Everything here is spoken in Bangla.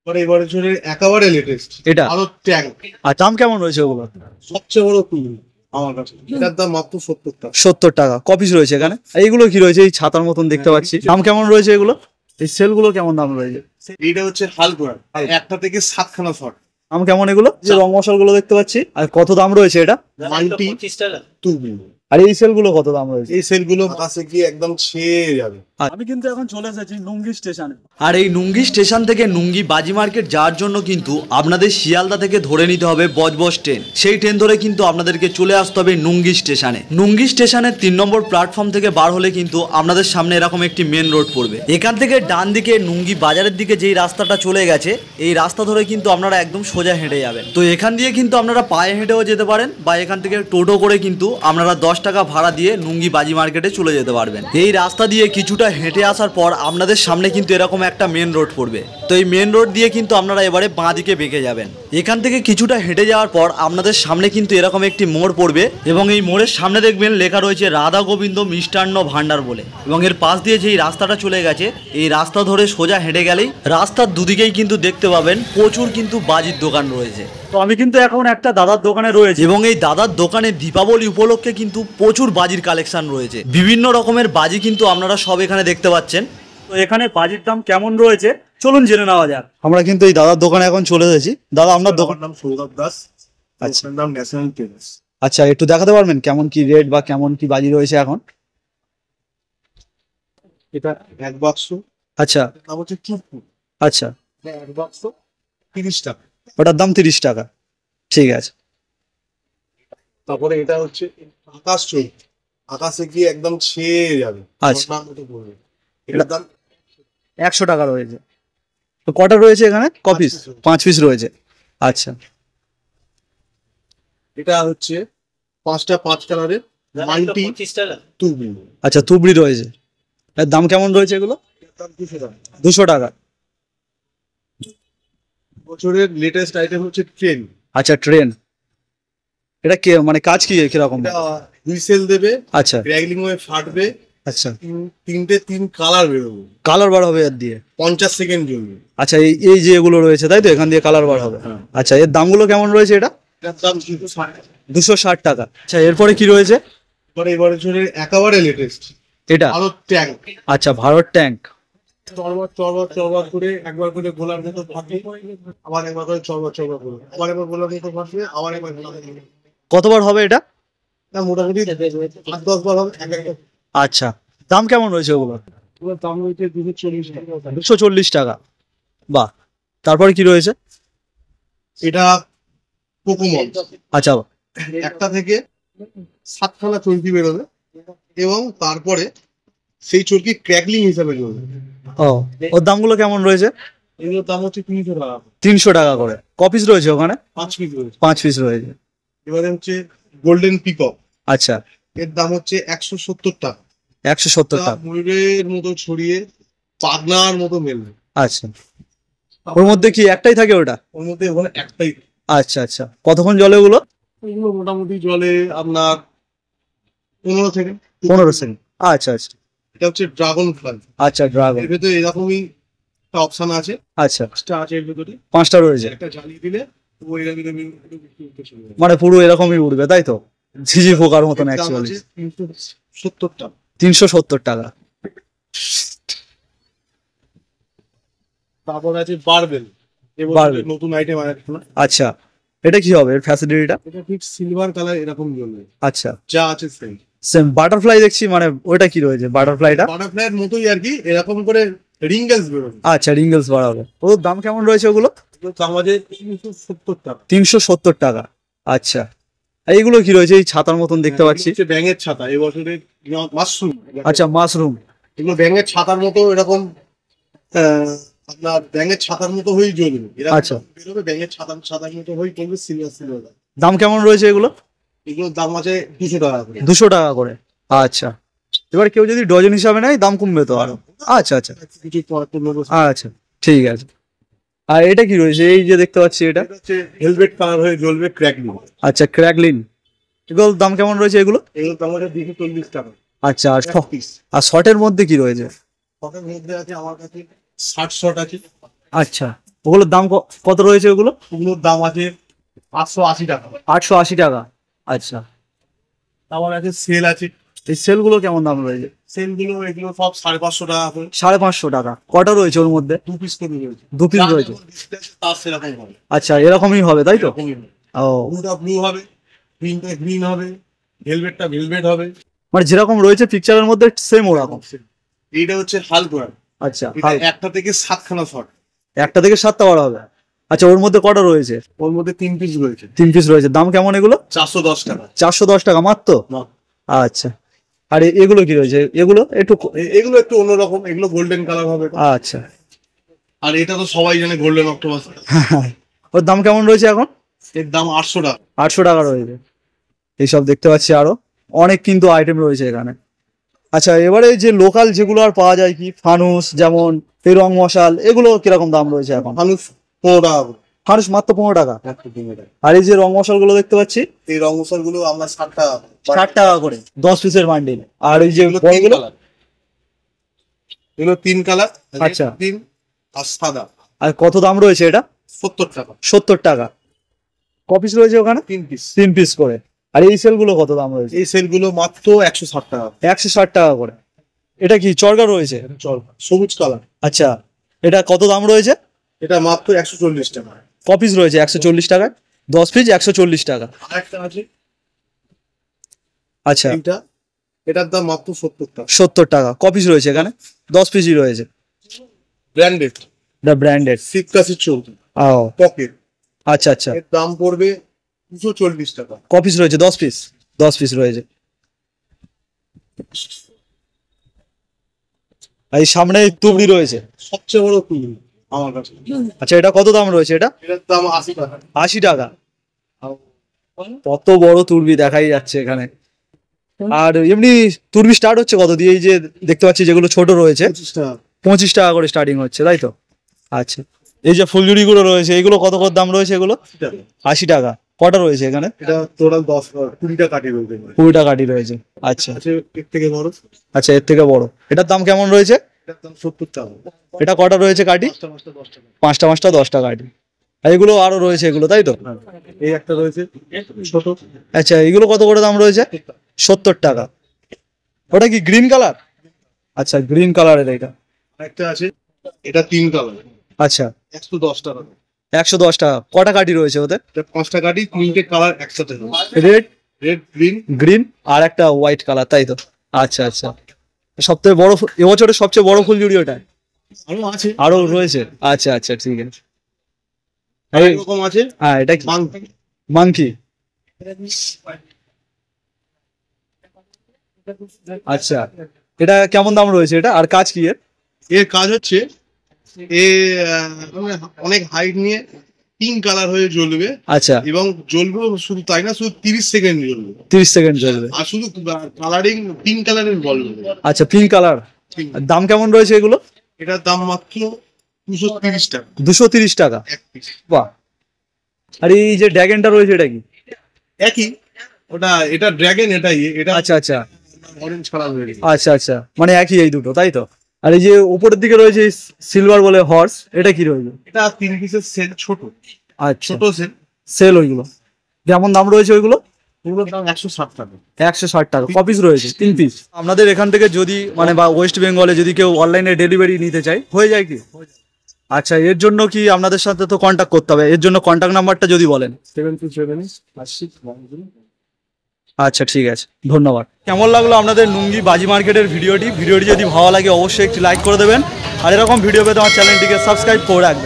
এই বছরের একেবারে লেটেস্ট এটা আরো ট্যাঙ্ক। আর দাম কেমন রয়েছে ওগুলো? সবচেয়ে বড় কুল আমার কাছে, এটার দাম মাত্র 70 টাকা। 70 টাকা কপিস রয়েছে এখানে। এইগুলো কি রয়েছে? এই ছাতার মতন দেখতে পাচ্ছি, দাম কেমন রয়েছে এগুলো? এই সেলগুলো কেমন দাম রয়েছে? এইটা হচ্ছে হালকা, একটা থেকে 7খানা শট। দাম কেমন এগুলো? যে রং মশাল গুলো দেখতে পাচ্ছি, আর কত দাম রয়েছে এটা? 92 টাকা। আর এই সেলগুলো কত দাম রয়েছে? এই সেলগুলো কাছে গিয়ে একদম ছেয়ে যাবে। আমি কিন্তু এখন চলে এসেছি নুঙ্গি স্টেশনে, আর এই নুঙ্গি স্টেশন থেকে নুঙ্গি বাজি মার্কেট যাওয়ার জন্য কিন্তু আপনাদের শিয়ালদা থেকে ধরে নিতে হবে বজবজ ট্রেন। সেই ট্রেন ধরে কিন্তু আপনাদেরকে চলে আসতে হবে নুঙ্গি স্টেশনে। নুঙ্গি স্টেশনের 3 নম্বর প্ল্যাটফর্ম থেকে বার হলে কিন্তু আপনাদের সামনে এরকম একটি মেন রোড পড়বে। এখান থেকে ডান দিকে নুঙ্গি বাজারের দিকে যেই রাস্তাটা চলে গেছে, এই রাস্তা ধরে কিন্তু আপনারা একদম সোজা হেঁটে যাবেন। তো এখান দিয়ে কিন্তু আপনারা পায়ে হেঁটেও যেতে পারেন, বা এখান থেকে টোটো করে কিন্তু আপনারা 10 টাকা ভাড়া দিয়ে নুঙ্গি বাজি মার্কেটে চলে যেতে পারবেন। এই রাস্তা দিয়ে কিছুটা হেঁটে আসার পর আপনাদের সামনে কিন্তু এরকম একটা মেন রোড পড়বে। তো এই মেন রোড দিয়ে কিন্তু আপনারা এবারে বাঁ দিকে বেঁকে যাবেন। এখান থেকে কিছুটা হেঁটে যাওয়ার পর আপনাদের সামনে কিন্তু এরকম একটি মোড় পড়বে, এবং এই মোড়ের সামনে দেখবেন লেখা রয়েছে রাধা গোবিন্দ মিষ্টান্ন ভান্ডার বলে, এবং এর পাশ দিয়ে যেই রাস্তাটা চলে গেছে, এই রাস্তা ধরে সোজা হেঁটে গেলেই রাস্তার দুদিকেই কিন্তু দেখতে পাবেন প্রচুর কিন্তু বাজির দোকান রয়েছে। তো আমি কিন্তু এখন একটা দাদার দোকানে রয়েছে, এবং এই দাদার দোকানে দীপাবলি উপলক্ষে কিন্তু প্রচুর বাজির কালেকশন রয়েছে। বিভিন্ন রকমের বাজি কিন্তু আপনারা সব এখানে দেখতে পাচ্ছেন। তো এখানে বাজির দাম কেমন রয়েছে চলুন জেনে নেওয়া যাক। আমরা কিন্তু এই দাদার দোকানে এখন চলে এসেছি। দাদা, আপনার দোকান? নাম সৌরভ দাস। আচ্ছা, নাম ন্যাশনাল টেলার্স। আচ্ছা, একটু দেখাতে পারবেন কেমন কি রেট বা কেমন কি বাজি রয়েছে এখন? এটা এক বাক্স। আচ্ছা, দাম হচ্ছে চুপু। আচ্ছা, এক বাক্স 30 টাকা। ওটার দাম 30 টাকা, ঠিক আছে। তারপরে এটা হচ্ছে আকাশ চোখ, আকাশে গিয়ে একদম ছেয়ে যাবে। আচ্ছা, নাম মতো পড়বে। এটার দাম 100 টাকা রয়েছে। তো কটা রয়েছে এখানে? কপিস? 5 পিস রয়েছে। আচ্ছা, এটা হচ্ছে 5টা 5 কালারের 25 টাকা তুবড়ি। আচ্ছা, তুবড়ি রয়েছে। এর দাম কেমন রয়েছে এগুলো? এটার দাম 200 টাকা। 200 টাকা। বছরের লেটেস্ট আইটেম হচ্ছে ট্রেন। আচ্ছা, ট্রেন। এটা কে মানে কাজ কি কিরকম? এটা হুইসেল দেবে, আচ্ছা, ক্র্যাগলিং হয়ে ফাটবে, আচ্ছা, তিনটে 3 কালার বেরোবে, কালার বার হবে এর দিয়ে। 50 সেকেন্ড জ্বলবে। আচ্ছা, এই এই যে এগুলো রয়েছে তাই তো, এখান দিয়ে কালার বার হবে। আচ্ছা, এর দামগুলো কেমন রয়েছে? এটা এটার দাম 260 টাকা। 260 টাকা। আচ্ছা, এরপরে কি রয়েছে? এই বছরের একেবারে লেটেস্ট এটা আরো ট্যাঙ্ক। আচ্ছা, ভারত ট্যাঙ্ক। চরবার চরবার চরবার করে একবার করে গোলার মতো ফাটবে, আবার একবার করে চরবার চরবার করে, আবার একবার গোলার মতো ফাটবে, আবার একবার গোলার মতো ফাটবে। কতবার হবে এটা? না, মোটামুটি 8-10 বার হবে এক একটা। আচ্ছা, দাম কেমন রয়েছে ওগুলো? ওগুলোর দাম হচ্ছে 240 টাকা। 240 টাকা, বাহ। তারপরে কি রয়েছে? এটা কোকোমল। আচ্ছা, একটা থেকে 7খানা চলকি বেরোবে, এবং তারপরে সেই চলকি ক্র্যাকলিং হিসাবে জ্বলবে। ও, ওর দামগুলো কেমন রয়েছে? এগুলোর দাম হচ্ছে 300 টাকা। 300 টাকা করে। কপিস রয়েছে ওখানে? 5 পিস রয়েছে। 5 পিস রয়েছে। এবারে হচ্ছে গোল্ডেন পিকক। আচ্ছা, এর দাম হচ্ছে 170 টাকা। 170 টাকা। ময়ূরের মতো ছড়িয়ে পাগনার মতো মেলবে। আচ্ছা, ওর মধ্যে কি একটাই থাকে ওটা? ওর মধ্যে ওখানে একটাই। আচ্ছা, আচ্ছা, কতক্ষণ জলে ওগুলো? এগুলো মোটামুটি জলে আপনার 15 সেকেন্ড। 15 সেকেন্ড। আচ্ছা, আচ্ছা, এটা হচ্ছে ড্রাগন ফ্লাই। আচ্ছা, ড্রাগন। এর ভেতরে এরকমই একটা অপশন আছে। আচ্ছা, 5টা আছে এর ভেতরে। 5টা রয়েছে। একটা জ্বালিয়ে দিলে ওই এরকম উঠতে চলে যাবে। মানে পুরো এরকমই উঠবে তাই তো? ঝিঝি পোকার মতন এর দাম অ্যাকচুয়ালি। আছে 370 টাকা। 370 টাকা। তারপর আছে বারবেল। বারবেল। নতুন আইটেম আছে একটা। আচ্ছা, এটা কি হবে এর ফ্যাসিলিটিটা? এটা ঠিক সিলভার কালার এরকম জ্বলবে। আচ্ছা, যা আছে সেম। সেম বাটারফ্লাই দেখছি, মানে ওটা কি রয়েছে বাটারফ্লাইটা? বাটারফ্লাইয়ের মতোই আর কি, এরকম করে রিঙ্গেলস বেরোবে। আচ্ছা, রিঙ্গেলস বাড়াবে। ওর দাম কেমন রয়েছে ওগুলো? দাম আছে 370 টাকা। 370 টাকা। আচ্ছা, আর এইগুলো কি রয়েছে? এই ছাতার মতন দেখতে পাচ্ছি। হচ্ছে ব্যাঙের ছাতা, এই বছরে মাশরুম। আচ্ছা, মাশরুম। এগুলো ব্যাঙের ছাতার মতো এরকম, আপনার ব্যাঙের ছাতার মতো হয়েই জ্বলবে। আচ্ছা, বেরোবে ব্যাঙের ছাতার মতো হয়েই করবে, সিলভার সিলভার। দাম কেমন রয়েছে এগুলো? এগুলোর দাম আছে 200 টাকা করে। 200 টাকা করে। আচ্ছা, এবার কেউ যদি ডজন হিসাবে নেয় দাম কমবে তো আরো? আচ্ছা, আচ্ছা, কিছু পড়ার আচ্ছা, ঠিক আছে। আর এটা কি রয়েছে এই যে দেখতে পাচ্ছি? এটা হচ্ছে হেলমেট কালার হয়ে জ্বলবে, ক্র্যাকলিং। আচ্ছা, ক্র্যাকলিন। এগুলোর দাম কেমন রয়েছে এগুলো? এগুলোর দাম আছে 240 টাকা। আচ্ছা, আর পিস। আর শর্টের মধ্যে কি রয়েছে? শটের মধ্যে আছে আমার কাছে 60 শট আছে। আচ্ছা, ওগুলোর দাম কত রয়েছে? ওগুলোর দাম আছে 880 টাকা। 880 টাকা। আচ্ছা, আমার কাছে সেল আছে। এই সেলগুলো কেমন দাম রয়েছে? সেলগুলো এগুলো সব 550 টাকা করে। 550 টাকা। কটা রয়েছে ওর মধ্যে? 2 পিস করে রয়েছে। 2 পিস রয়েছে। তার সেরকম হবে। আচ্ছা, এরকমই হবে তাই তো? ও, ব্লুটা ব্লু হবে, গ্রিনটা গ্রিন হবে, ভেলভেটটা ভেলভেট হবে। মানে যেরকম রয়েছে পিকচারের মধ্যে সেম ওরকম। এইটা হচ্ছে হালকোয়ার। আচ্ছা, এটা একটা থেকে 7খানা শট। একটা থেকে 7টা বড় হবে। আচ্ছা, ওর মধ্যে কটা রয়েছে? ওর মধ্যে 3 পিস রয়েছে। 3 পিস রয়েছে। দাম কেমন এগুলো? 410 টাকা। 410 টাকা মাত্র? আচ্ছা, আর এগুলো কি রয়েছে? এগুলো এগুলো একটু অন্যরকম, এগুলো গোল্ডেন কালার হবে। আচ্ছা, আর এটা তো সবাই জানে গোল্ডেন অক্টোপাস। ওর দাম কেমন রয়েছে এখন? এর দাম 800 টাকা। 800 টাকা রয়েছে। এইসব দেখতে পাচ্ছি আরো অনেক কিন্তু আইটেম রয়েছে এখানে। আচ্ছা, এবারে যে লোকাল যেগুলো আর পাওয়া যায় কি, ফানুস যেমন, এই রং মশাল, এগুলো কিরকম দাম রয়েছে এখন? মানুষ 15 টাকা করে। ফানুস মাত্র 15 টাকা। মাত্র 15 টাকা। আর এই যে রং মশাল গুলো দেখতে পাচ্ছি, এই রং মশাল গুলো আমরা 60 টাকা। 60 টাকা করে 10 পিসের বান্ডিল। আর এই যে বড়গুলো, এগুলো 3 কালার। আচ্ছা। 3 আর সাদা। আর কত দাম রয়েছে এটা? 70 টাকা। 70 টাকা। ক পিস রয়েছে ওখানে? 3 পিস। 3 পিস করে। আর এই সেলগুলো কত দাম রয়েছে? এই সেলগুলো মাত্র 160 টাকা। 160 টাকা করে। এটা কি চরকা রয়েছে? চল, সবুজ কালার। আচ্ছা, এটা কত দাম রয়েছে? এটা মাত্র 140 টাকা। ক পিস রয়েছে? 140 টাকা। 10 পিস 140 টাকা। আরেকটা আছে আচ্ছা, এইটা, এটার দাম মাত্র 70 টাকা। 70 টাকা। ক পিস রয়েছে এখানে? 10 পিসই রয়েছে। ব্র্যান্ডেড। এটা ব্র্যান্ডেড। সিটকাসি চলছে। ও, পকেট। আচ্ছা আচ্ছা। এর দাম পড়বে 240 টাকা। ক পিস রয়েছে? 10 পিস। 10 পিস রয়েছে। আর এই সামনে তুবড়ি রয়েছে। সবচেয়ে বড় কুলি আমার কাছে। আচ্ছা, এটা কত দাম রয়েছে? এটা এটার দাম 80 টাকা। 80 টাকা। কত বড় তুরবি দেখাই যাচ্ছে এখানে। আর এমনি তুরবি স্টার্ট হচ্ছে কত দিয়ে? এই যে দেখতে পাচ্ছি যেগুলো ছোট রয়েছে 25 টাকা। 25 টাকা করে স্টার্টিং হচ্ছে তাই তো? আচ্ছা, এই যে ফুলঝুরি গুলো রয়েছে এগুলো কত কত দাম রয়েছে? এগুলো 80 টাকা। কটা রয়েছে এখানে? এটা টোটাল 20টা কাটি রয়েছে। 20টা কাঠি রয়েছে। আচ্ছা আছে এর থেকে বড়। আচ্ছা, এর থেকে বড়। এটার দাম কেমন রয়েছে? এটার দাম 70 টাকা। এটা কটা রয়েছে কাঠি? 5টা 10 টাকা। 5টা 10টা কাঠি। আর এগুলো আরো রয়েছে এগুলো তাই তো? এই একটা রয়েছে ছোট। আচ্ছা, এগুলো কত করে দাম রয়েছে? 70 টাকা। ওটা কি গ্রিন কালার? আচ্ছা, গ্রিন কালারের এটা। একটা আছে, এটা 3 কালার। আচ্ছা, 110 টাকা। 110 টাকা। কটা কাঠি রয়েছে ওদের? এটা 5টা কাটি, 3টে কালার একসাথে। Red, red, green. গ্রিন আর একটা হোয়াইট কালার তাই তো? আচ্ছা আচ্ছা। সবথেকে বড় এবছরের সবচেয়ে বড় ফুলঝুরি ওটা? আরো আছে। আরো রয়েছে? আচ্ছা আচ্ছা, ঠিক আছে। এরকম আছে। হ্যাঁ, এটা কি? মাংকি। মাংকি। আচ্ছা, এটা কেমন দাম রয়েছে এটা? আর কাজ কি এর? এর কাজ হচ্ছে এ অনেক হাইট নিয়ে 3 কালার হয়ে জ্বলবে। আচ্ছা, এবং জ্বলবে শুধু তাই না, শুধু 30 সেকেন্ড জ্বলবে। 30 সেকেন্ড চলবে। আর শুধু কালারিং 3 কালারের বলবে। আচ্ছা, পিঙ্ক কালার। দাম কেমন রয়েছে এগুলো? এটার দাম মাত্র 230 টাকা। 230 টাকা। এক পিস। বাহ। আর এই যে ড্রাগনটা রয়েছে এটা কি? একই। এটা ড্রাগন, এটা আচ্ছা আচ্ছা অরেঞ্জ কালার হয়ে গেছে। আচ্ছা আচ্ছা, মানে একই এই দুটো তাই তো? আর এই যে উপরের দিকে রয়েছে সিলভার বলে হর্স, এটা কি রয়েছে? এটা 3 পিসের সেট, ছোট আচ্ছা, ছোট সেট। সেল ওইগুলো কেমন দাম রয়েছে ওইগুলো? ওগুলোর দাম 160 টাকা। 160 টাকা। ক পিস রয়েছে? 3 পিস। আপনাদের এখান থেকে যদি মানে বা ওয়েস্ট বেঙ্গলে যদি কেউ অনলাইনে ডেলিভারি নিতে চায় হয়ে যায় কি? আচ্ছা, এর জন্য কি আপনাদের সাথে তো কন্ট্যাক্ট করতে হবে? এর জন্য কন্ট্যাক্ট নাম্বারটা যদি বলেন। 727 আচ্ছা, ঠিক আছে, ধন্যবাদ। কেমন লাগলো আপনাদের নুঙ্গি বাজি মার্কেটের ভিডিওটি যদি ভালো লাগে অবশ্যই একটি লাইক করে দেবেন। আর এরকম ভিডিও পেতে আমার চ্যানেলটিকে সাবস্ক্রাইব করে রাখবেন।